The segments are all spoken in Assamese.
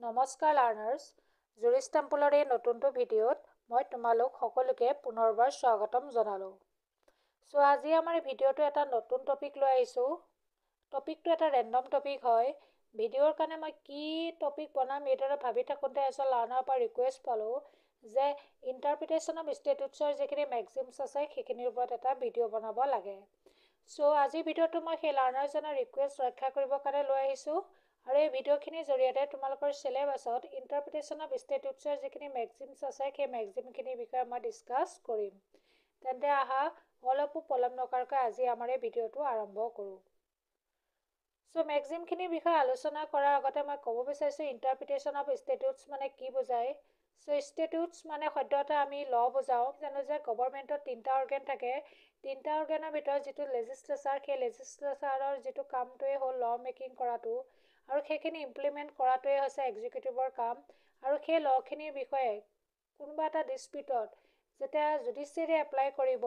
নমস্কাৰ লাৰ্নাৰ্ছ, জুৰিছ টেম্পলৰ এই নতুনটো ভিডিঅ'ত মই তোমালোক সকলোকে পুনৰবাৰ স্বাগতম জনালোঁ। চ' আজি আমাৰ এই ভিডিঅ'টো এটা নতুন টপিক লৈ আহিছোঁ। টপিকটো এটা ৰেণ্ডম টপিক হয়। ভিডিঅ'ৰ কাৰণে মই কি টপিক বনাম এইদৰে ভাবি থাকোঁতে এজন লাৰ্ণাৰৰ পৰা ৰিকুৱেষ্ট পালোঁ যে ইণ্টাৰপ্ৰিটেশ্যন অফ ষ্টেটুটছৰ যিখিনি মেক্সিমছ আছে সেইখিনিৰ ওপৰত এটা ভিডিঅ' বনাব লাগে। চ' আজিৰ ভিডিঅ'টো মই সেই লাৰ্ণাৰজনৰ ৰিকুৱেষ্ট ৰক্ষা কৰিবৰ কাৰণে লৈ আহিছোঁ। আৰু এই ভিডিঅ'খিনিৰ জৰিয়তে তোমালোকৰ চিলেবাছত ইণ্টাৰপ্ৰিটেশ্যন অফ ষ্টেটুটছৰ যিখিনি মেক্সিমছ আছে সেই মেক্সিমখিনিৰ বিষয়ে মই ডিছকাছ কৰিম। তেন্তে আহা অলপো পলম নকৰাকৈ আজি আমাৰ এই ভিডিঅ'টো আৰম্ভ কৰোঁ। চ' মেক্সিমখিনিৰ বিষয়ে আলোচনা কৰাৰ আগতে মই ক'ব বিচাৰিছোঁ ইণ্টাৰপ্ৰিটেশ্যন অফ ষ্টেটুটছ মানে কি বুজায়। চ' ষ্টেটুটছ মানে সদ্যহতে আমি ল' বুজাওঁ। জানো যে গভৰ্ণমেণ্টত 3টা অৰ্গেন থাকে। 3টা অৰ্গেনৰ ভিতৰত যিটো লেজিছলেচাৰ, সেই লেজিছলেচাৰৰ যিটো কামটোৱেই হ'ল ল' মেকিং কৰাটো, আৰু সেইখিনি ইমপ্লিমেণ্ট কৰাটোৱেই হৈছে এক্সিকিউটিভৰ কাম। আৰু সেই ল'খিনিৰ বিষয়ে কোনোবা এটা ডিছপিউটত যেতিয়া জুডিচিয়াৰী এপ্লাই কৰিব,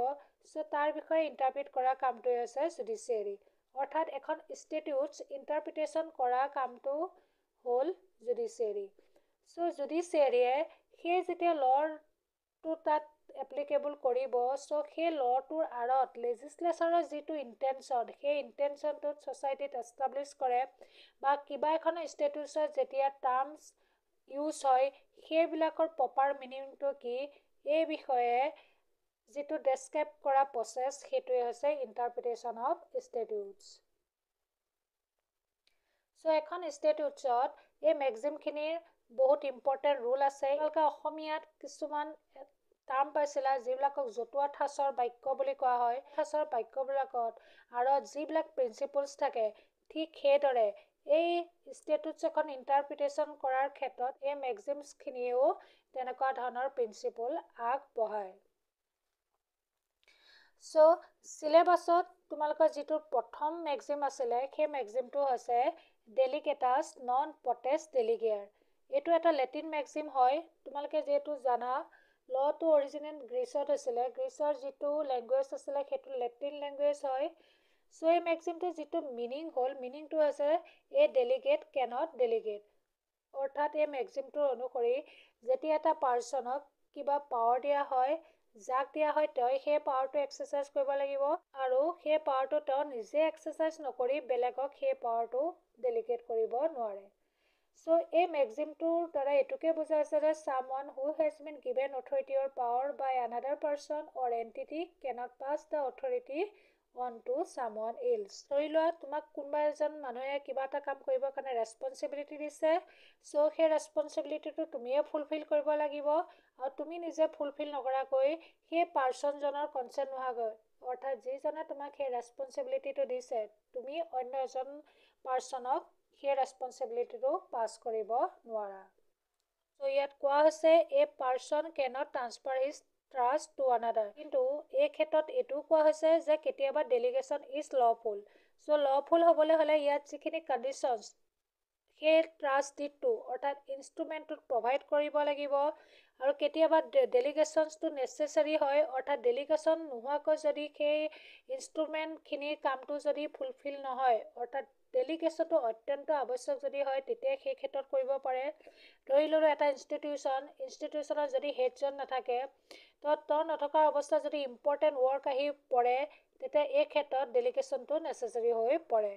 চ' তাৰ বিষয়ে ইণ্টাৰপ্ৰিট কৰা কামটোৱেই হৈছে জুডিচিয়াৰী। অৰ্থাৎ এখন ষ্টেটুটছ ইণ্টাৰপ্ৰিটেশ্যন কৰা কামটো হ'ল জুডিচিয়াৰী। চ' জুডিচিয়াৰীয়ে সেই যেতিয়া ল'টো তাত এপ্লিকেবল কৰিব, চ' সেই ল'টোৰ আঁৰত লেজিছলেচাৰৰ যিটো ইণ্টেনশ্যন, সেই ইণ্টেনশ্যনটোত ছ'চাইটিত এষ্টাব্লিছ কৰে বা কিবা এখন ষ্টেটুটছত যেতিয়া টাৰ্মছ ইউজ হয় সেইবিলাকৰ প্ৰপাৰ মিনিংটো কি, এই বিষয়ে যিটো ডেছক্ৰাইব কৰা প্ৰচেছ সেইটোৱে হৈছে ইণ্টাৰপ্ৰিটেশ্যন অফ ষ্টেটুটছ। চ' এখন ষ্টেটুটছত এই মেক্সিমখিনিৰ বহুত ইম্পৰ্টেণ্ট ৰুল আছে। তেওঁলোকে অসমীয়াত কিছুমান টাৰ্ম পাইছিলা যিবিলাকক জতুৱা ঠাঁচৰ বাক্য বুলি কোৱা হয়। ঠাঁচৰ বাক্যবিলাকত আঁৰত যিবিলাক প্ৰিন্সিপলছ থাকে, ঠিক সেইদৰে এই ষ্টেটুটছ এখন ইণ্টাৰপ্ৰিটেশ্যন কৰাৰ ক্ষেত্ৰত এই মেক্সিমছখিনিয়েও তেনেকুৱা ধৰণৰ প্ৰিন্সিপল আগবঢ়ায়। চ' চিলেবাছত তোমালোকৰ যিটো প্ৰথম মেক্সিম আছিলে সেই মেক্সিমটো হৈছে ডেলিগেটাছ নন পটেছ ডেলিগেয়াৰ। এইটো এটা লেটিন মেক্সিম হয়। তোমালোকে যিহেতু জানা ল'টো অৰিজিনেল গ্ৰীচত হৈছিলে। গ্ৰীচৰ যিটো লেংগুৱেজ আছিলে সেইটো লেটিন লেংগুৱেজ হয়। চ' এই মেক্সিমটো যিটো মিনিং হ'ল, মিনিংটো হৈছে এ ডেলিগেট কেনট ডেলিগেট। অৰ্থাৎ এই মেক্সিমটোৰ অনুসৰি যেতিয়া এটা পাৰ্চনক কিবা পাৱাৰ দিয়া হয়, যাক দিয়া হয় তেওঁ সেই পাৱাৰটো এক্সাৰচাইজ কৰিব লাগিব, আৰু সেই পাৱাৰটো তেওঁ নিজে এক্সাৰচাইজ নকৰি বেলেগক সেই পাৱাৰটো ডেলিগেট কৰিব নোৱাৰে। চ' এই মেক্সিমটোৰ দ্বাৰা এইটোকে বুজাইছে যে someone who has been given authority or power by another person or entity cannot pass the authority on to someone else. ধৰি লোৱা তোমাক কোনোবা এজন মানুহে কিবা এটা কাম কৰিবৰ কাৰণে ৰেছপনচিবিলিটি দিছে। চ' সেই ৰেছপনচিবিলিটিটো তুমিয়ে ফুলফিল কৰিব লাগিব, আৰু তুমি নিজে ফুলফিল নকৰাকৈ সেই পাৰ্চনজনৰ কনচেণ্ট নোহোৱাকৈ, অৰ্থাৎ যিজনে তোমাক সেই ৰেছপনচিবিলিটিটো দিছে, তুমি অন্য এজন পাৰ্চনক সেই ৰেছপনচিবিলিটিটো পাছ কৰিব নোৱাৰা। চ' ইয়াত কোৱা হৈছে a person can't transfer his trust to another. কিন্তু এই ক্ষেত্ৰত এইটোও কোৱা হৈছে যে কেতিয়াবা delegation is lawful. So' lawful হ'বলৈ হ'লে ইয়াত যিখিনি কণ্ডিশ্যনছ সেই ট্ৰাষ্ট ডিডটো অৰ্থাৎ ইনষ্ট্ৰুমেণ্টটোত প্ৰভাইড কৰিব লাগিব। আৰু কেতিয়াবা ডেলিগেশ্যনছটো নেচেচাৰী হয়, অৰ্থাৎ ডেলিগেশ্যন নোহোৱাকৈ যদি সেই ইনষ্ট্ৰুমেণ্টখিনিৰ কামটো যদি ফুলফিল নহয়, অৰ্থাৎ ডেলিগেশ্যনটো অত্যন্ত আৱশ্যক যদি হয়, তেতিয়া সেই ক্ষেত্ৰত কৰিব পাৰে। ধৰি ল'লোঁ এটা ইনষ্টিটিউশ্যনত যদি হেডজন নাথাকে, তেওঁ নথকাৰ অৱস্থাত যদি ইম্পৰ্টেণ্ট ৱৰ্ক আহি পৰে, তেতিয়া এই ক্ষেত্ৰত ডেলিগেশ্যনটো নেচেচাৰী হৈ পৰে।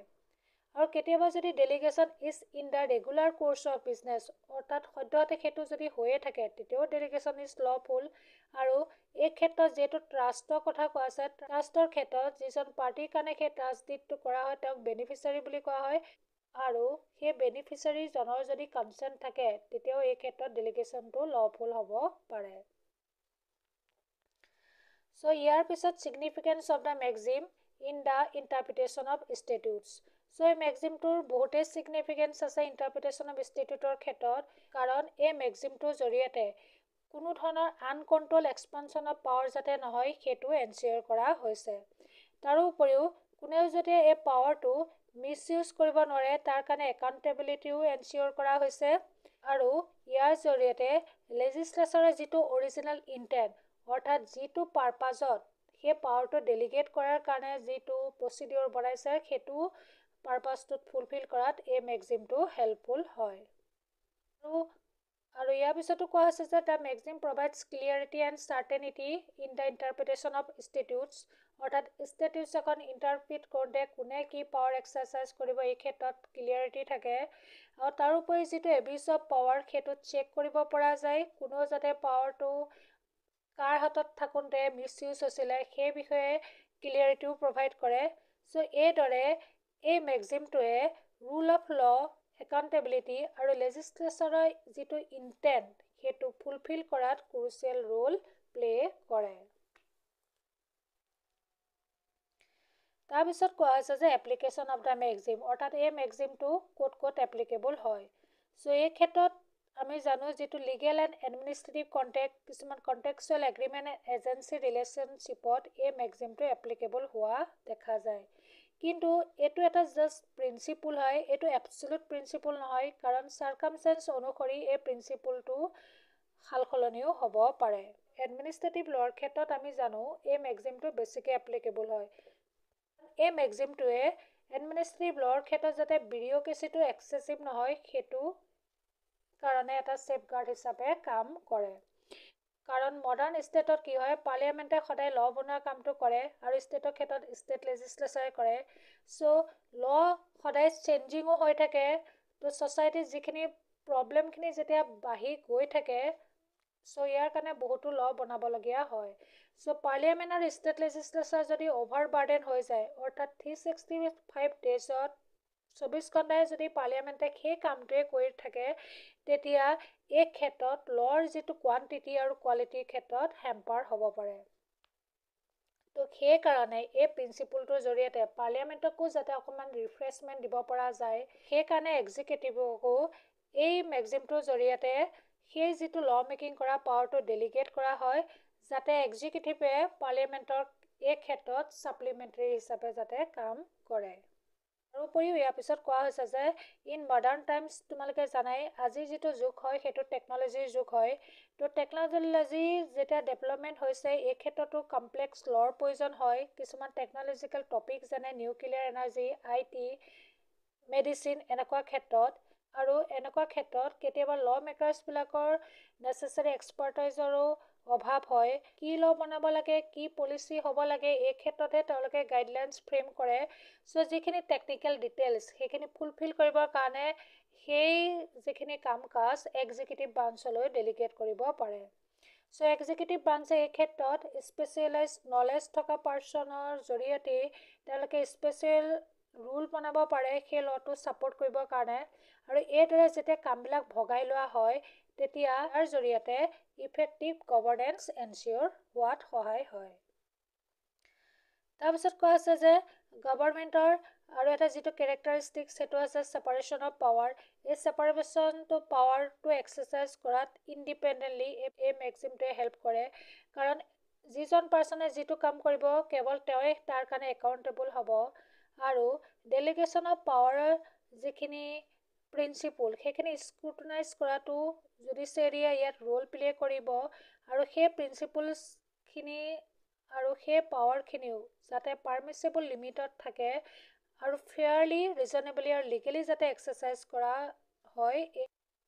আৰু কেতিয়াবা যদি delegation is in the regular course of business, অৰ্থাৎ সদ্যহতে সেইটো যদি হৈয়ে থাকে, তেতিয়াও ডেলিগেশ্যন ইজ লফুল। আৰু এই ক্ষেত্ৰত যিহেতু ট্ৰাষ্টৰ কথা কোৱা আছে, ট্ৰাষ্টৰ ক্ষেত্ৰত যিজন পাৰ্টিৰ কাৰণে সেই ট্ৰাষ্ট ডিডটো কৰা হয় তেওঁক বেনিফিচিয়াৰী বুলি কোৱা হয়। আৰু সেই বেনিফিচিয়াৰীজনৰ যদি কনচেণ্ট থাকে, তেতিয়াও এই ক্ষেত্ৰত ডেলিগেশ্যনটো লফুল হ'ব পাৰে। চ' ইয়াৰ পিছত significance of the maxim in the interpretation of statutes. So' এই মেক্সিমটোৰ বহুতেই ছিগনিফিকেঞ্চ আছে ইণ্টাৰপ্ৰিটেশ্যন অফ ষ্টেটুটৰ ক্ষেত্ৰত, কাৰণ এই মেক্সিমটোৰ জৰিয়তে কোনো ধৰণৰ আনকণ্ট্ৰল এক্সপানশ্যন অফ পাৱাৰ যাতে নহয় সেইটো এনচিয়ৰ কৰা হৈছে। তাৰোপৰিও কোনেও যাতে এই পাৱাৰটো মিছ ইউজ কৰিব নোৱাৰে তাৰ কাৰণে একাউণ্টেবিলিটিও এনচিয়ৰ কৰা হৈছে। আৰু ইয়াৰ জৰিয়তে লেজিছলেচাৰৰ যিটো অৰিজিনেল ইণ্টেণ্ট, অৰ্থাৎ যিটো পাৰপাজত সেই পাৱাৰটো ডেলিগেট কৰাৰ কাৰণে যিটো প্ৰচিডিঅ'ৰ বনাইছে, সেইটো পাৰপাছটোত ফুলফিল কৰাত এই মেক্সিমটো হেল্পফুল হয়। আৰু ইয়াৰ পিছতো কোৱা হৈছে যে the maxim provides clarity and certainty in the interpretation of statutes, অৰ্থাৎ ষ্টেটিউটছ এখন ইণ্টাৰপ্ৰিট কৰোঁতে কোনে কি পাৱাৰ এক্সাৰচাইজ কৰিব এই ক্ষেত্ৰত ক্লিয়াৰিটি থাকে। আৰু তাৰোপৰি যিটো এবিউজ অফ পাৱাৰ সেইটো চেক কৰিব পৰা যায়, কোনো যাতে পাৱাৰটো কাৰ হাতত থাকোঁতে মিছ ইউজ হৈছিলে সেই বিষয়ে ক্লিয়াৰিটিও প্ৰভাইড কৰে। চ' এইদৰে এই মেক্সিমটোৱে ৰুল অফ ল, একাউণ্টেবিলিটি আৰু লেজিছলেশ্যনৰ যিটো ইণ্টেণ্ট সেইটো ফুলফিল কৰাত ক্ৰুচিয়েল ৰোল প্লে কৰে। তাৰপিছত কোৱা হৈছে যে এপ্লিকেশ্যন অফ দ্য মেক্সিম, অৰ্থাৎ এই মেক্সিমটো ক'ত ক'ত এপ্লিকেবল হয়। চ' এই ক্ষেত্ৰত আমি জানো যিটো লিগেল এণ্ড এডমিনিষ্ট্ৰেটিভ কণ্টেক্ট, কিছুমান কণ্টেক্সুৱেল এগ্ৰিমেণ্ট এণ্ড এজেঞ্চি ৰিলেশ্যনশ্বিপত এই মেক্সিমটো এপ্লিকেবল হোৱা দেখা যায়। কিন্তু এইটো এটা জাষ্ট প্ৰিন্সিপল হয়, এইটো এবছলুট প্ৰিন্সিপল নহয়, কাৰণ চাৰ্কামষ্টেঞ্চ অনুসৰি এই প্ৰিন্সিপলটো সাল সলনিও হ'ব পাৰে। এডমিনিষ্ট্ৰেটিভ ল'ৰ ক্ষেত্ৰত আমি জানো এই মেক্সিমটো বেছিকৈ এপ্লিকেবল হয়। এই মেক্সিমটোৱে এডমিনিষ্ট্ৰেটিভ ল'ৰ ক্ষেত্ৰত যাতে বিউৰ'ক্ৰেচিটো এক্সেচিভ নহয় সেইটো কাৰণে এটা ছেফগাৰ্ড হিচাপে কাম কৰে। কাৰণ মডাৰ্ণ ষ্টেটত কি হয়, পাৰ্লিয়ামেণ্টে সদায় ল বনোৱা কামটো কৰে আৰু ষ্টেটৰ ক্ষেত্ৰত ষ্টেট লেজিছলেচাৰে কৰে। চ' ল সদায় চেঞ্জিঙো হৈ থাকে। ত' ছ'চাইটিত যিখিনি প্ৰব্লেমখিনি যেতিয়া বাঢ়ি গৈ থাকে, চ' ইয়াৰ কাৰণে বহুতো ল বনাবলগীয়া হয়। চ' পাৰ্লিয়ামেণ্ট আৰু ষ্টেট লেজিছলেচাৰ যদি অ'ভাৰ বাৰ্ডেন হৈ যায়, অৰ্থাৎ 365 ডেজত 24 ঘণ্টাই যদি পাৰ্লিয়ামেণ্টে সেই কামটোৱে কৰি থাকে, তেতিয়া এই ক্ষেত্ৰত ল'ৰ যিটো কোৱান্টিটি আৰু কোৱালিটিৰ ক্ষেত্ৰত হেম্পাৰ হ'ব পাৰে। তো সেইকাৰণে এই প্ৰিন্সিপলটোৰ জৰিয়তে পাৰ্লিয়ামেণ্টকো যাতে অকণমান ৰিফ্ৰেছমেণ্ট দিব পৰা যায়, সেইকাৰণে এক্সিকিউটিভকো এই মেক্সিমটোৰ জৰিয়তে সেই যিটো ল মেকিং কৰা পাৱাৰটো ডেলিগেট কৰা হয়, যাতে এক্সিকিউটিভে পাৰ্লিয়ামেণ্টক এই ক্ষেত্ৰত ছাপ্লিমেণ্টাৰী হিচাপে যাতে কাম কৰে। তাৰোপৰিও ইয়াৰ পিছত কোৱা হৈছে যে ইন মডাৰ্ণ টাইমছ, তোমালোকে জানাই আজিৰ যিটো যুগ হয় সেইটো টেকন'লজিৰ যুগ হয়। তো টেকন'লজি যেতিয়া ডেভেলপমেণ্ট হৈছে এই ক্ষেত্ৰতো কমপ্লেক্স ল'ৰ প্ৰয়োজন হয়। কিছুমান টেকন'লজিকেল টপিক যেনে নিউক্লিয়াৰ এনাৰ্জি, IT, মেডিচিন এনেকুৱা ক্ষেত্ৰত, আৰু এনেকুৱা ক্ষেত্ৰত কেতিয়াবা ল মেকাৰ্ছবিলাকৰ নেচেচাৰী এক্সপাৰ্টাইজৰো অভাৱ হয়। কি ল বনাব লাগে, কি পলিচি হ'ব লাগে, এই ক্ষেত্ৰতহে তেওঁলোকে গাইডলাইনছ ফ্ৰেম কৰে। চ' যিখিনি টেকনিকেল ডিটেইলছ সেইখিনি ফুলফিল কৰিবৰ কাৰণে সেই যিখিনি কাম কাজ এক্সিকিউটিভ ব্ৰাঞ্চলৈ ডেলিগেট কৰিব পাৰে। চ' এক্সিকিউটিভ ব্ৰাঞ্চে এই ক্ষেত্ৰত স্পেচিয়েলাইজ নলেজ থকা পাৰ্চনৰ জৰিয়তে তেওঁলোকে স্পেচিয়েল ৰুল বনাব পাৰে সেই ল'টো ছাপোৰ্ট কৰিবৰ কাৰণে। আৰু এইদৰে যেতিয়া কামবিলাক ভগাই লোৱা হয়, তেতিয়া ইয়াৰ জৰিয়তে ইফেক্টিভ গভৰ্নেন্স এনচিয়ৰ হোৱাত সহায় হয়। তাৰপিছত কোৱা আছে যে গভৰ্ণমেণ্টৰ আৰু এটা যিটো কেৰেক্টাৰিষ্টিক্স সেইটো আছে ছেপাৰেশ্যন অফ পাৱাৰ। এই ছেপাৰেশ্যনটো পাৱাৰটো এক্সাৰচাইজ কৰাত ইণ্ডিপেণ্ডেণ্টলি এই মেক্সিমটোৱে হেল্প কৰে। কাৰণ যিজন পাৰ্চনে যিটো কাম কৰিব কেৱল তেওঁৱে তাৰ কাৰণে একাউণ্টেবল হ'ব। আৰু ডেলিগেশ্যন অফ পাৱাৰৰ যিখিনি প্ৰিন্সিপল সেইখিনি স্ক্ৰুটনাইজ কৰাটো জুডিচিয়েৰীয়ে ইয়াত ৰোল প্লে কৰিব। আৰু সেই প্ৰিন্সিপলছখিনি আৰু সেই পাৱাৰখিনিও যাতে পাৰ্মিচিবল লিমিটত থাকে আৰু ফেয়াৰলি, ৰিজনেবলি আৰু লিগেলি যাতে এক্সাৰচাইজ কৰা হয়,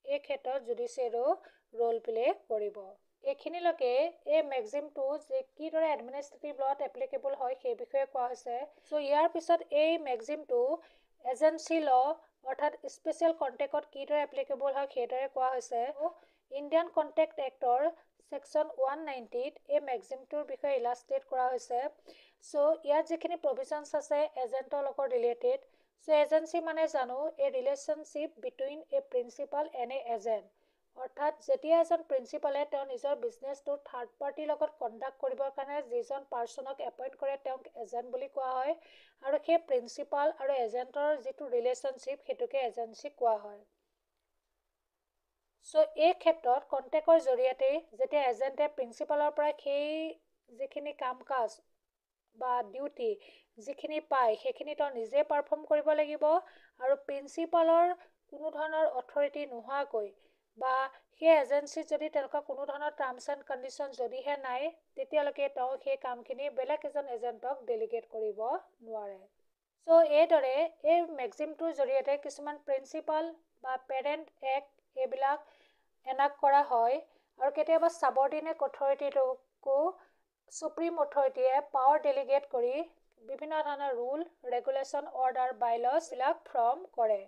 এই ক্ষেত্ৰত জুডিচিয়েৰীয়েও ৰোল প্লে কৰিব। এইখিনিলৈকে এই মেক্সিমটো যে কিদৰে এডমিনিষ্ট্ৰেটিভ ল'ত এপ্লিকেবল হয় সেই বিষয়ে কোৱা হৈছে। চ' ইয়াৰ পিছত এই মেক্সিমটো এজেঞ্চি ল অৰ্থাৎ স্পেচিয়েল কণ্টেক্টত কিদৰে এপ্লিকেবল হয় সেইদৰে কোৱা হৈছে। ইণ্ডিয়ান কণ্টেক্ট এক্টৰ ছেকশ্যন 190ত এই মেক্সিমটোৰ বিষয়ে ইলাষ্ট্ৰেট কৰা হৈছে। চ' ইয়াত যিখিনি প্ৰভিজনছ আছে এজেণ্টৰ লগত ৰিলেটেড। চ' এজেঞ্চি মানে জানো এ relationship between A principal and A agent. অৰ্থাৎ যেতিয়া এজন প্ৰিন্সিপালে তেওঁ নিজৰ বিজনেছটো থাৰ্ড পাৰ্টিৰ লগত কণ্ডাক্ট কৰিবৰ কাৰণে যিজন পাৰ্চনক এপইণ্ট কৰে তেওঁক এজেণ্ট বুলি কোৱা হয়। আৰু সেই প্ৰিন্সিপাল আৰু এজেণ্টৰ যিটো ৰিলেশ্যনশ্বিপ সেইটোকে এজেঞ্চি কোৱা হয়। চ' এই ক্ষেত্ৰত কণ্টেক্টৰ জৰিয়তে যেতিয়া এজেণ্টে প্ৰিন্সিপালৰ পৰা সেই যিখিনি কাম কাজ বা ডিউটি যিখিনি পায় সেইখিনি তেওঁ নিজে পাৰফৰ্ম কৰিব লাগিব। আৰু প্ৰিন্সিপালৰ কোনো ধৰণৰ অথৰিটি নোহোৱাকৈ বা সেই এজেঞ্চিত যদি তেনেকুৱা কোনো ধৰণৰ টাৰ্মছ এণ্ড কণ্ডিশ্যন যদিহে নাই, তেতিয়ালৈকে তেওঁ সেই কামখিনি বেলেগ এজন এজেণ্টক ডেলিগেট কৰিব নোৱাৰে। চ' এইদৰে এই মেক্সিমটোৰ জৰিয়তে কিছুমান প্ৰিন্সিপাল বা পেৰেণ্ট এক্ট এইবিলাক এনাক্ট কৰা হয় আৰু কেতিয়াবা ছাবঅৰ্ডিনেট অথৰিটিকো সুপ্ৰিম অথৰিটিয়ে পাৱাৰ ডেলিগেট কৰি বিভিন্ন ধৰণৰ ৰুল ৰেগুলেশ্যন অৰ্ডাৰ বাইলছবিলাক ফৰ্ম কৰে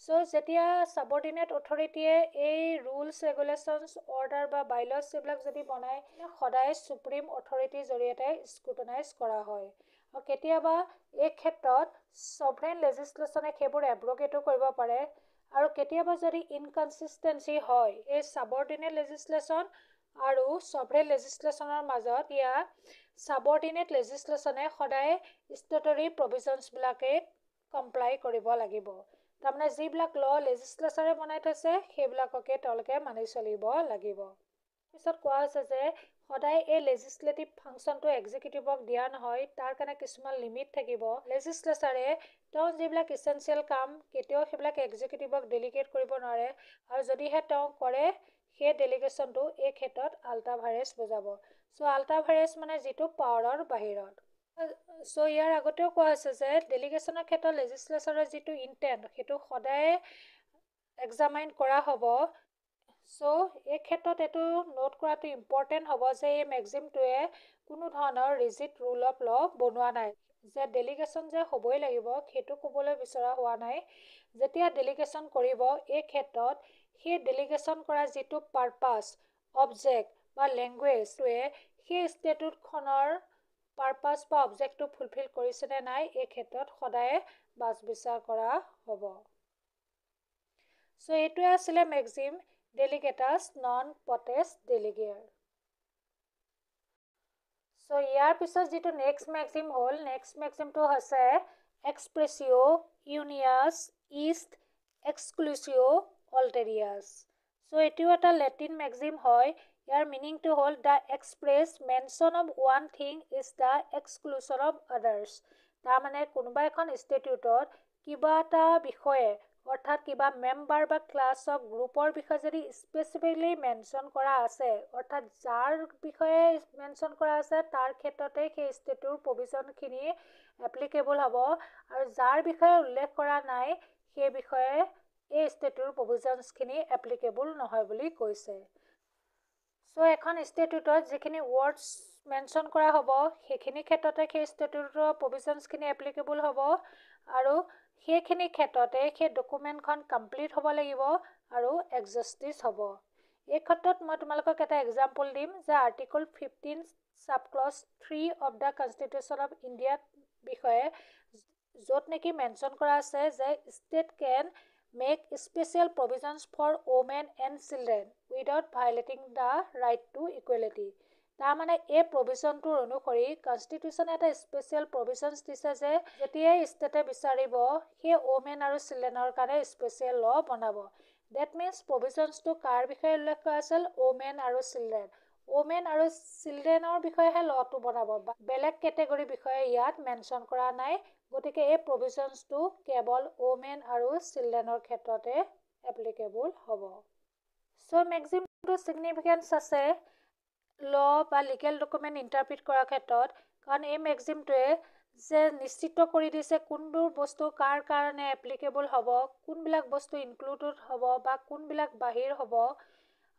চ' যেতিয়া ছাবঅৰ্ডিনেট অথৰিটিয়ে এই ৰুলছ ৰেগুলেশ্যনছ অৰ্ডাৰ বা বাইলছ এইবিলাক যদি বনায় সদায় সুপ্ৰিম অথৰিটিৰ জৰিয়তে স্ক্ৰুটনাইজ কৰা হয় আৰু কেতিয়াবা এই ক্ষেত্ৰত ছভৰেন লেজিছলেশ্যনে সেইবোৰ এব্ৰগেটো কৰিব পাৰে আৰু কেতিয়াবা যদি ইনকনচিষ্টেঞ্চি হয় এই ছাবঅৰ্ডিনেট লেজিছলেশ্যন আৰু ছভৰেন লেজিছলেশ্যনৰ মাজত ছাবঅৰ্ডিনেট লেজিছলেশ্যনে সদায় ষ্টেটৰী প্ৰভিজনছবিলাকে কমপ্লাই কৰিব লাগিব তাৰমানে যিবিলাক লেজিছলেশ্যনে বনাই থৈছে সেইবিলাককে তেওঁলোকে মানি চলিব লাগিব পিছত কোৱা হৈছে যে সদায় এই লেজিছলেটিভ ফাংচনটো এক্সিকিউটিভক দিয়া নহয় তাৰ কাৰণে কিছুমান লিমিট থাকিব লেজিছলেচাৰে তেওঁ যিবিলাক ইছেঞ্চিয়েল কাম কেতিয়াও সেইবিলাক এক্সিকিউটিভক ডেলিগেট কৰিব নোৱাৰে আৰু যদিহে তেওঁ কৰে সেই ডেলিগেশ্যনটো এই ক্ষেত্ৰত আল্টাভাৰেজ বুজাব চ' আল্টাভাৰেজ মানে যিটো পাৱাৰৰ বাহিৰত চ' ইয়াৰ আগতেও কোৱা হৈছে যে ডেলিগেশ্যনৰ ক্ষেত্ৰত লেজিছলেচাৰৰ যিটো ইণ্টেণ্ট সেইটো সদায় এক্সামাইন কৰা হ'ব চ' এই ক্ষেত্ৰত এইটো নোট কৰাটো ইম্পৰ্টেণ্ট হ'ব যে এই মেক্সিমটোৱে কোনো ধৰণৰ ৰিজিড ৰুল অফ ল বনোৱা নাই যে ডেলিগেশ্যন যে হ'বই লাগিব সেইটো ক'বলৈ বিচৰা হোৱা নাই যেতিয়া ডেলিগেশ্যন কৰিব এই ক্ষেত্ৰত সেই ডেলিগেশ্যন কৰা যিটো পাৰপাছ অবজেক্ট বা লেংগুৱেজটোৱে সেই ষ্টেটুটখনৰ পাৰপাছ বা অবজেক্টটো ফুলফিল কৰিছেনে নাই এই ক্ষেত্ৰত সদায় বাছ বিচাৰ কৰা হ'ব চ' এইটোৱে আছিলে মেক্সিম ডেলিগেটাছ নন পটেষ্ট ডেলিগেয়াৰ চ' ইয়াৰ পিছত যিটো নেক্সট মেক্সিম হ'ল নেক্সট মেক্সিমটো হৈছে এক্সপ্ৰেছিঅ' ইউনিয়াছ ইষ্ট এক্সক্লুচিঅ' অল্টেৰিয়াছ চ' এইটো এটা লেটিন মেক্সিম হয় ইয়াৰ মিনিংটো হ'ল the express mention of one thing is the exclusion of others তাৰমানে কোনোবা এখন ইনষ্টিটিউটত কিবা এটা বিষয়ে অৰ্থাৎ কিবা মেম্বাৰ বা ক্লাছ অফ গ্ৰুপৰ বিষয়ে যদি স্পেচিফিকলি মেনশ্যন কৰা আছে অৰ্থাৎ যাৰ বিষয়ে মেনশ্যন কৰা আছে তাৰ ক্ষেত্ৰতে সেই ষ্টেটৰ প্ৰভিজনখিনি এপ্লিকেবল হ'ব আৰু যাৰ বিষয়ে উল্লেখ কৰা নাই সেই বিষয়ে এই ষ্টেটৰ প্ৰভিজনছখিনি এপ্লিকেবল নহয় বুলি কৈছে চ' এখন ষ্টেটুটত যিখিনি ৱৰ্ডছ মেনশ্যন কৰা হ'ব সেইখিনি ক্ষেত্ৰতে সেই ষ্টেটুটৰ প্ৰভিজনছখিনি এপ্লিকেবল হ'ব আৰু সেইখিনি ক্ষেত্ৰতে সেই ডকুমেণ্টখন কমপ্লিট হ'ব লাগিব আৰু এক্সজষ্টিছ হ'ব এই ক্ষেত্ৰত মই তোমালোকক এটা এক্সাম্পল দিম যে article 15 subclause 3 of the constitution অফ ইণ্ডিয়াৰ বিষয়ে য'ত নেকি মেনশ্যন কৰা আছে যে state can make special provisions for women and children without violating the right to equality তাৰমানে এই প্ৰভিজনটোৰ অনুসৰি কনষ্টিটিউশ্যনে এটা স্পেচিয়েল প্ৰভিজনছ দিছে যে যেতিয়াই ষ্টেটে বিচাৰিব সেই ওমেন আৰু চিলড্ৰেনৰ কাৰণে স্পেচিয়েল ল বনাব ডেট মিনছ প্ৰভিজনছটো কাৰ বিষয়ে উল্লেখ কৰা আছিল ওমেন আৰু চিলড্ৰেন আৰু চিলড্ৰেনৰ বিষয়েহে লটো বনাব বেলেগ কেটেগৰীৰ বিষয়ে ইয়াত মেনশ্যন কৰা নাই গতিকে এই প্ৰভিজনছটো কেৱল ওমেন আৰু চিলড্ৰেনৰ ক্ষেত্ৰতে এপ্লিকেবল হ'ব চ' মেক্সিমটো ছিগনিফিকেঞ্চ আছে ল বা লিগেল ডকুমেণ্ট ইণ্টাৰপ্ৰিট কৰাৰ ক্ষেত্ৰত কাৰণ এই মেক্সিমটোৱে যে নিশ্চিত কৰি দিছে কোনবোৰ বস্তু কাৰ কাৰণে এপ্লিকেবল হ'ব কোনবিলাক বস্তু ইনক্লুডেড হ'ব বা কোনবিলাক বাহিৰ হ'ব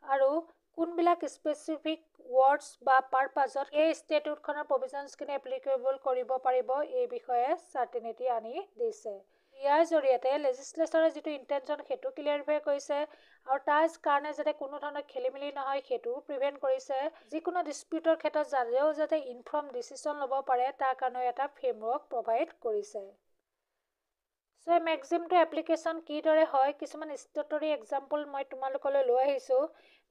আৰু কোনবিলাক স্পেচিফিক ৱৰ্ডছ বা পাৰপাছত এই ষ্টেটুটখনৰ প্ৰভিজনছখিনি এপ্লিকেবল কৰিব পাৰিব এই বিষয়ে চাৰ্টেনিটি আনি দিছে ইয়াৰ জৰিয়তে লেজিছলেচাৰৰ যিটো ইণ্টেনশ্যন সেইটো ক্লিয়াৰিফাই কৰিছে আৰু তাৰ কাৰণে যাতে কোনো ধৰণৰ খেলি মেলি নহয় সেইটোও প্ৰিভেণ্ট কৰিছে যিকোনো ডিছপিউটৰ ক্ষেত্ৰত যাতে ইনফৰ্ম ডিচিশ্যন ল'ব পাৰে তাৰ কাৰণেও এটা ফ্ৰেমৱৰ্ক প্ৰভাইড কৰিছে চ' এই মেক্সিমটো এপ্লিকেশ্যন কিদৰে হয় কিছুমান ষ্টেটৰী এক্সাম্পল মই তোমালোকলৈ লৈ আহিছোঁ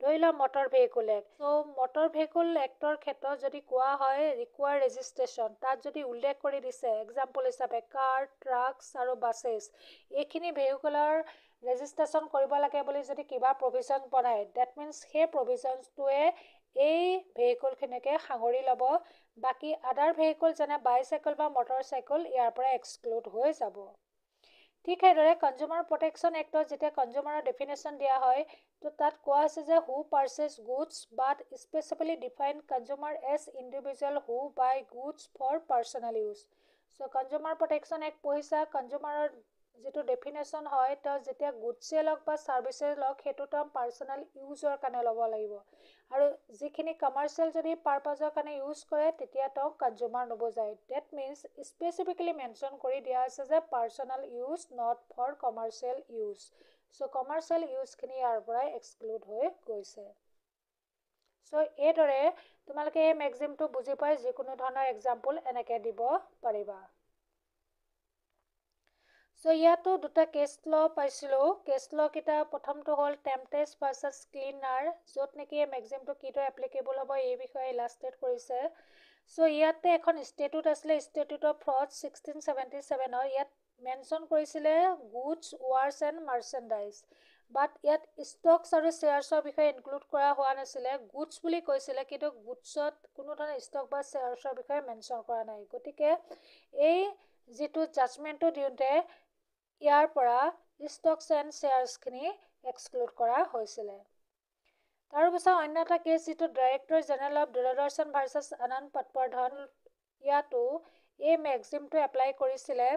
ধৰি লোৱা মটৰ ভেহিকুল এক্ট চ' মটৰ ভেহিকুল এক্টৰ ক্ষেত্ৰত যদি কোৱা হয় ৰিকুৱাৰ্ড ৰেজিষ্ট্ৰেশ্যন তাত যদি উল্লেখ কৰি দিছে এক্সাম্পল হিচাপে কাৰ ট্ৰাকছ আৰু বাছেছ এইখিনি ভেহিকুলৰ ৰেজিষ্ট্ৰেশ্যন কৰিব লাগে বুলি যদি কিবা প্ৰভিজন বনায় ডেট মিনছ সেই প্ৰভিজনছটোৱে এই ভেহিকুলখিনিকে সাঙুৰি ল'ব বাকী আদাৰ ভেহিকুল যেনে বাইচাইকেল বা মটৰ চাইকেল ইয়াৰ পৰা এক্সক্লুড হৈ যাব ঠিক সেইদৰে কনজিউমাৰ প্ৰটেকশ্যন এক্টত যেতিয়া কনজিউমাৰৰ ডেফিনেশ্যন দিয়া হয় তো তাত কোৱা হৈছে যে who purchases goods but specifically define consumer as individual who buy goods for personal use so' consumer protection act পঢ়িছা কনজিউমাৰৰ যেটো ডেফিনেশ্যন হয় তো যেতিয়া গুডছে লওক বা সাৰ্ভিসে লওক হেতু টাৰ্ম পাৰ্সোনাল ইউজৰ কাৰণে ল'ব লাগিব আৰু যিখিনি কমাৰ্শিয়েল যদি পাৰপাজৰ কাৰণে ইউজ কৰে তেতিয়া তো কনজিউমাৰ নুবুজায় ডেট মিন্স স্পেচিফিকেলি মেনশ্যন কৰি দিয়া আছে যে personal use not for commercial use so' commercial ইউজখিনি ইয়াৰ পৰাই এক্সক্লুড হৈ গৈছে চ' এইদৰে তোমালোকে এই মেক্সিমটো বুজি পাই যিকোনো ধৰণৰ এক্সাম্পল এনেকৈ দিব পাৰিবা চ' ইয়াতো দুটা কেছ ল পাইছিলোঁ কেছ ল কেইটা প্ৰথমটো হ'ল টেম্পটেছ ভাৰ্চাছ ক্লিনাৰ য'ত নেকি এই মেক্সিমটো কিদৰে এপ্লিকেবল হ'ব এই বিষয়ে ইলাষ্ট্ৰেট কৰিছে চ' ইয়াতে এখন ষ্টেটুট আছিলে ষ্টেটুট অফ ফ্ৰড 1677 ইয়াত মেনশ্যন কৰিছিলে গুডছ ৱাৰ্ছ এণ্ড মাৰ্চেণ্ডাইজ বাট ইয়াত ষ্টকছ আৰু শ্বেয়াৰ্ছৰ বিষয়ে ইনক্লুড কৰা হোৱা নাছিলে গুডছ বুলি কৈছিলে কিন্তু গুডছত কোনো ধৰণৰ ষ্টক বা শ্বেয়াৰ্ছৰ বিষয়ে মেনশ্যন কৰা নাই গতিকে এই যিটো জাজমেণ্টটো দিওঁতে ইয়াৰ পৰা ষ্টকছ এণ্ড শ্বেয়াৰ্ছখিনি এক্সক্লুড কৰা হৈছিলে তাৰ পিছত অন্য এটা কেছ যিটো director general of Doordarshan versus Anand Patwardhan ইয়াতো এই মেক্সিমটো এপ্লাই কৰিছিলে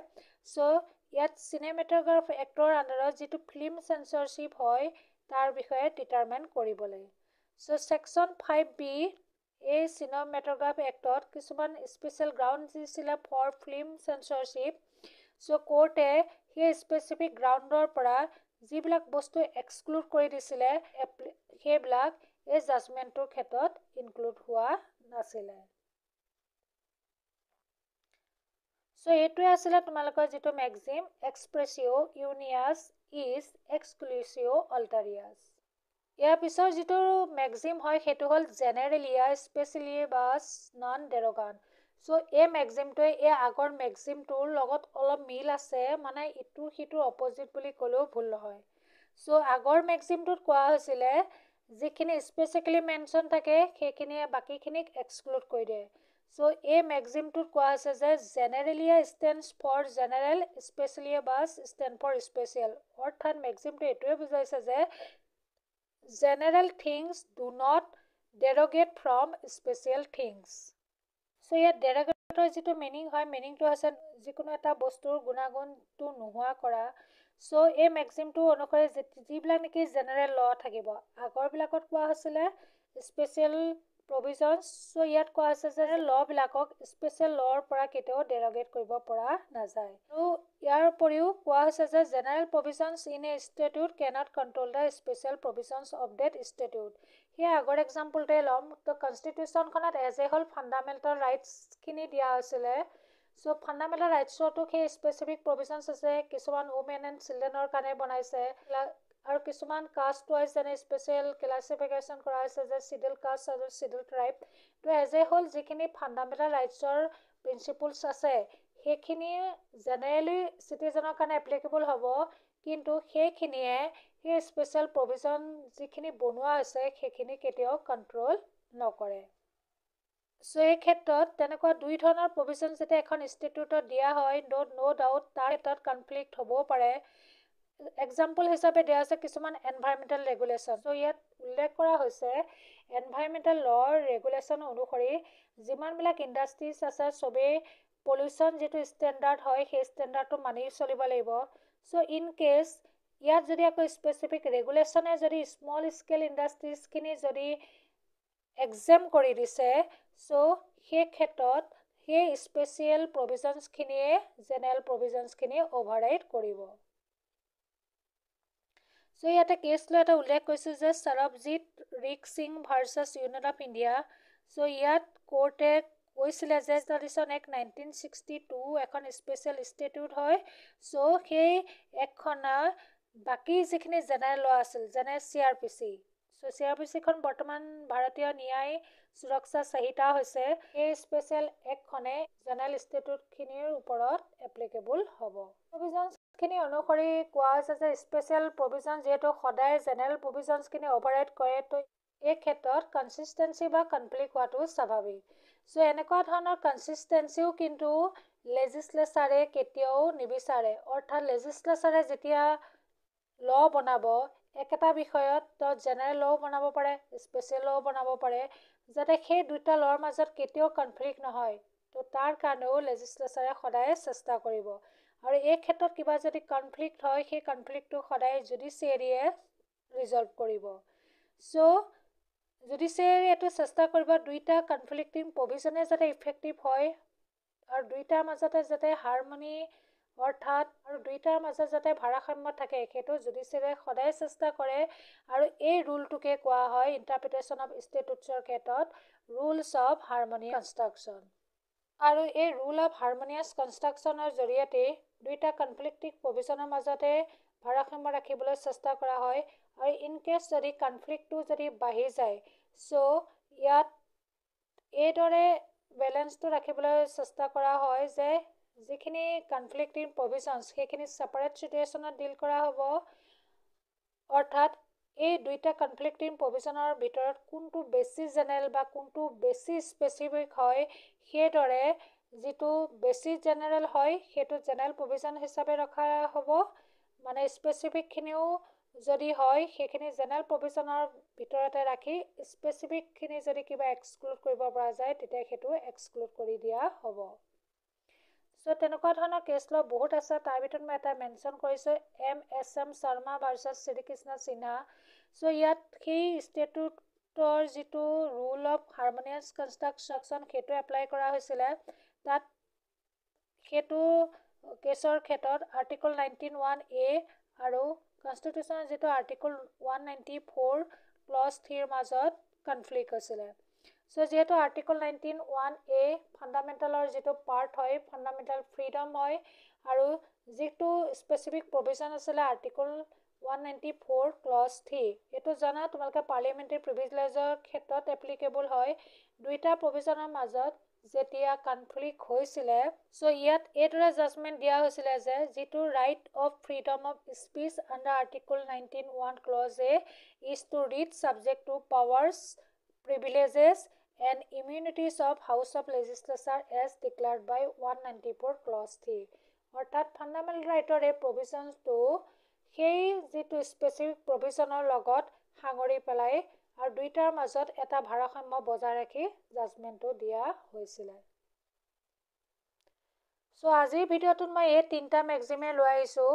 চ' ইয়াত চিনেমেটোগ্ৰাফ এক্টৰ আণ্ডাৰত যিটো ফিল্ম চেঞ্চৰশ্বিপ হয় তাৰ বিষয়ে ডিটাৰমাইন কৰিবলৈ চ' ছেকশ্যন 5B এই চিনেমেটোগ্ৰাফ এক্টত কিছুমান স্পেচিয়েল গ্ৰাউণ্ড দিছিলে ফৰ ফিল্ম চেঞ্চৰশ্বিপ চ' কোৰ্টে সেই স্পেচিফিক গ্ৰাউণ্ডৰ পৰা যিবিলাক বস্তু এক্সক্লুড কৰি দিছিলে সেইবিলাক এই জাজমেণ্টটোৰ ক্ষেত্ৰত ইনক্লুড হোৱা নাছিলে চ' এইটোৱে আছিলে তোমালোকৰ যিটো মেক্সিম এক্সপ্ৰেছিঅ' ইউনিয়াছ ইজ এক্সক্লুচিঅ' অল্টাৰিয়াছ ইয়াৰ পিছৰ যিটো মেক্সিম হয় সেইটো হ'ল জেনেৰেলিয়া স্পেচিয়েলিবাছ নন ডেৰগান চ' এই মেক্সিমটোৱে এই আগৰ মেক্সিমটোৰ লগত অলপ মিল আছে মানে ইটো সিটোৰ অপজিট বুলি ক'লেও ভুল নহয় চ' আগৰ মেক্সিমটোত কোৱা হৈছিলে যিখিনি স্পেচিফিকেলি মেনশ্যন থাকে সেইখিনিয়ে বাকীখিনিক এক্সক্লুড কৰি দিয়ে চ' এই মেক্সিমটোত কোৱা হৈছে যে generalia stands for general specialibus stand for special অৰ্থাৎ মেক্সিমটো এইটোৱে বুজাইছে যে general things do not derogate from special things so' ইয়াত ডেৰগেটৰ যিটো মিনিং হয় মিনিংটো হৈছে যিকোনো এটা বস্তুৰ গুণাগুণটো নোহোৱা কৰা চ' এই মেক্সিমটো অনুসৰি যিবিলাক নেকি জেনেৰেল ল থাকিব আগৰবিলাকত কোৱা হৈছিলে স্পেচিয়েল প্ৰভিজনছ চ' ইয়াত কোৱা হৈছে যে লবিলাকক স্পেচিয়েল লৰ পৰা কেতিয়াও ডেৰগেট কৰিব পৰা নাযায় আৰু ইয়াৰ উপৰিও কোৱা হৈছে যে general provisions in a statute cannot control the special provisions of that statute সেই আগৰ এক্সাম্পলটোৱে ল'ম তো কনষ্টিটিউশ্যনখনত এজ এ হ'ল ফাণ্ডামেণ্টেল ৰাইটছখিনি দিয়া হৈছিলে চ' ফাণ্ডামেণ্টেল ৰাইটছতো সেই স্পেচিফিক প্ৰভিজনছ আছে কিছুমান উমেন এণ্ড চিলড্ৰেনৰ কাৰণে বনাইছে আৰু কিছুমান কাষ্ট ৱাইজ যেনে স্পেচিয়েল ক্লাছিফিকেশ্যন কৰা হৈছে যে চিডিউল কাষ্ট আৰু চিডিউল ট্ৰাইব তো এজ এ হ'ল যিখিনি ফাণ্ডামেণ্টেল ৰাইটছৰ প্ৰিন্সিপলছ আছে সেইখিনিয়ে জেনেৰেলি চিটিজেনৰ কাৰণে এপ্লিকেবল হ'ব কিন্তু সেইখিনিয়ে সেই স্পেচিয়েল প্ৰভিজন যিখিনি বনোৱা হৈছে সেইখিনি কেতিয়াও কণ্ট্ৰল নকৰে চ' এই ক্ষেত্ৰত তেনেকুৱা দুই ধৰণৰ প্ৰভিজন যেতিয়া এখন ষ্টেটিউটত দিয়া হয় ন' ডাউট তাৰ ক্ষেত্ৰত কনফ্লিক্ট হ'বও পাৰে এক্সাম্পল হিচাপে দিয়া হৈছে কিছুমান এনভাইৰমেণ্টেল ৰেগুলেশ্যন চ' ইয়াত উল্লেখ কৰা হৈছে এনভাইৰমেণ্টেল লৰ ৰেগুলেশ্যন অনুসৰি যিমানবিলাক ইণ্ডাষ্ট্ৰিজ আছে চবেই পলিউশ্যন যিটো ষ্টেণ্ডাৰ্ড হয় সেই ষ্টেণ্ডাৰ্ডটো মানি চলিব লাগিব চ' ইন কেছ ইয়াত যদি আকৌ স্পেচিফিক ৰেগুলেশ্যনে যদি স্মল স্কেল ইণ্ডাষ্ট্ৰিজখিনি যদি এক্সেম কৰি দিছে চ' সেই ক্ষেত্ৰত সেই স্পেচিয়েল প্ৰভিজনছখিনিয়ে জেনেৰেল প্ৰভিজনছখিনি অভাৰৰাইড কৰিব চ' ইয়াতে কেছ লৈ এটা উল্লেখ কৰিছোঁ যে Sarabjit Rick Singh versus Union of India so' ইয়াত কোৰ্টে কৈছিলে যে এক্সট্ৰাডিশ্যন এক্ট 1962 এখন স্পেচিয়েল ষ্টেটিউট হয় চ' সেই এক্টখনৰ বাকী যিখিনি জেনেৰেল ল আছিল যেনে CRPC চ' CRPCখন বৰ্তমান ভাৰতীয় ন্যায় সুৰক্ষা সংহিতা হৈছে এই স্পেচিয়েল এক্টখনে জেনেৰেল ষ্টেটিউটখিনিৰ ওপৰত এপ্লিকেবল হ'ব প্ৰভিজনছখিনি অনুসৰি কোৱা হৈছে যে স্পেচিয়েল প্ৰভিজন যিহেতু সদায় জেনেৰেল প্ৰভিজনছখিনি অভাৰৰাইড কৰে তো এই ক্ষেত্ৰত কনচিষ্টেঞ্চি বা কনফ্লিক্ট হোৱাটো স্বাভাৱিক চ' এনেকুৱা ধৰণৰ কনচিষ্টেঞ্চিও কিন্তু লেজিছলেচাৰে কেতিয়াও নিবিচাৰে অৰ্থাৎ লেজিছলেচাৰে যেতিয়া ল বনাব একেটা বিষয়ত জেনেৰেল ল বনাব পাৰে স্পেচিয়েল ল বনাব পাৰে যাতে সেই দুটা লৰ মাজত কেতিয়াও কনফ্লিক্ট নহয় তো তাৰ কাৰণেও লেজিছলেচাৰে সদায় চেষ্টা কৰিব আৰু এই ক্ষেত্ৰত কিবা যদি কনফ্লিক্ট হয় সেই কনফ্লিক্টটো সদায় জুডিচিয়েৰীয়ে ৰিজল্ভ কৰিব। চ' জুডিচিয়েৰীয়ে এইটো চেষ্টা কৰিব দুইটা কনফ্লিক্টিং প্ৰভিজনে যাতে ইফেক্টিভ হয় আৰু দুইটাৰ মাজতে যাতে হাৰমনি অৰ্থাৎ আৰু দুইটাৰ মাজত যাতে ভাৰসাম্য থাকে সেইটো জুডিচিয়েৰীয়ে সদায় চেষ্টা কৰে। আৰু এই ৰুলটোকে কোৱা হয় ইণ্টাৰপ্ৰিটেশ্যন অফ ষ্টেটুটছৰ ক্ষেত্ৰত ৰুলছ অফ হাৰমনিয়াছ কনষ্ট্ৰাকশ্যন। আৰু এই ৰুল অফ হাৰমনিয়াছ কনষ্ট্ৰাকশ্যনৰ জৰিয়তে দুইটা কনফ্লিক্টিং প্ৰভিজনৰ মাজতে ভাৰসাম্য ৰাখিবলৈ চেষ্টা কৰা হয়। আৰু ইনকেছ যদি কনফ্লিক্টটো যদি বাঢ়ি যায় চ' ইয়াত এইদৰে বেলেঞ্চটো ৰাখিবলৈ চেষ্টা কৰা হয় যে যিখিনি কনফ্লিক্টিং প্ৰভিজনছ সেইখিনি ছেপাৰেট চিটুৱেশ্যনত ডিল কৰা হ'ব। অৰ্থাৎ এই দুইটা কনফ্লিক্টিং প্ৰভিজনৰ ভিতৰত কোনটো বেছি জেনেৰেল বা কোনটো বেছি স্পেচিফিক হয় সেইদৰে যিটো বেছি জেনেৰেল হয় সেইটো জেনেৰেল প্ৰভিজন হিচাপে ৰখা হ'ব। মানে স্পেচিফিকখিনিও যদি হয় সেইখিনি জেনেৰেল প্ৰভিজনৰ ভিতৰতে ৰাখি স্পেচিফিকখিনি যদি কিবা এক্সক্লুড কৰিব পৰা যায় তেতিয়া সেইটো এক্সক্লুড কৰি দিয়া হ'ব। চ' তেনেকুৱা ধৰণৰ কেছ ল' বহুত আছে। তাৰ ভিতৰত মই এটা মেনশ্যন কৰিছোঁ M.S.M. শৰ্মা ভাৰ্চাছ শ্ৰীকৃষ্ণ সিনহা। চ' ইয়াত সেই ষ্টেটুটৰ যিটো ৰুল অফ হাৰমনিয়াছ কনষ্ট্ৰাকশ্যন সেইটো এপ্লাই কৰা হৈছিলে। তাত সেইটো কেছৰ ক্ষেত্ৰত আৰ্টিকল 19(1)A আৰু কনষ্টিটিউশ্যনৰ যিটো আৰ্টিকল 194 ক্লজ 3ৰ মাজত কনফ্লিক্ট হৈছিলে। চ' যিহেতু আৰ্টিকল 19(1)A ফাণ্ডামেণ্টেলৰ যিটো পাৰ্ট হয় ফাণ্ডামেণ্টেল ফ্ৰীডম হয় আৰু যিটো স্পেচিফিক প্ৰভিজন আছিলে আৰ্টিকল 194 ক্লজ 3 এইটো জানা তোমালোকে পাৰ্লিয়ামেণ্টেৰী প্ৰিভিলেজৰ ক্ষেত্ৰত এপ্লিকেবল হয়। দুইটা প্ৰভিজনৰ মাজত যেতিয়া কনফ্লিক্ট হৈছিলে চ' ইয়াত এইদৰে জাজমেণ্ট দিয়া হৈছিলে যে যিটো right of freedom of speech under article 19(1) clause A is to read subject to powers privileges and immunities of House of Legislature as declared by 194 clause 3। অৰ্থাৎ ফাণ্ডামেণ্টেল ৰাইটৰ এই প্ৰভিজনটো সেই যিটো স্পেচিফিক প্ৰভিজনৰ লগত সাঙুৰি পেলাই আৰু দুইটাৰ মাজত এটা ভাৰসাম্য বজাই ৰাখি জাজমেণ্টটো দিয়া হৈছিলে। চ' আজিৰ ভিডিঅ'টোত মই এই 3টা মেক্সিমে লৈ আহিছোঁ।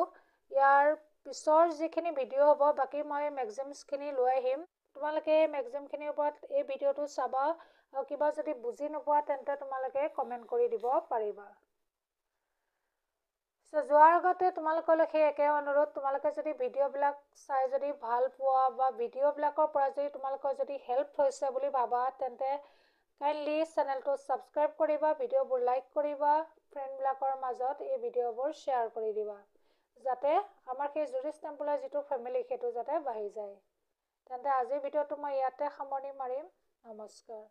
ইয়াৰ পিছৰ যিখিনি ভিডিঅ' হ'ব বাকী মই মেক্সিমছখিনি লৈ আহিম। তোমালোকে মেক্সিমখিনিৰ ওপৰত এই ভিডিঅ'টো চাবা আৰু কিবা যদি বুজি নোপোৱা তেন্তে তোমালোকে কমেণ্ট কৰি দিব পাৰিবা। চ' যোৱাৰ আগতে তোমালোকলৈ সেই একে অনুৰোধ তোমালোকে যদি ভিডিঅ'বিলাক চাই যদি ভাল পোৱা বা ভিডিঅ'বিলাকৰ পৰা যদি তোমালোকৰ যদি হেল্প হৈছে বুলি ভাবা তেন্তে কাইণ্ডলি চেনেলটো ছাবস্ক্ৰাইব কৰিবা, ভিডিঅ'বোৰ লাইক কৰিবা, ফ্ৰেণ্ডবিলাকৰ মাজত এই ভিডিঅ'বোৰ শ্বেয়াৰ কৰি দিবা যাতে আমাৰ সেই জুৰিছ টেম্পলৰ যিটো ফেমিলি সেইটো যাতে বাঢ়ি যায়। তেন্তে আজিৰ ভিডিঅ'টো মই ইয়াতে সামৰণি মাৰিম। নমস্কাৰ।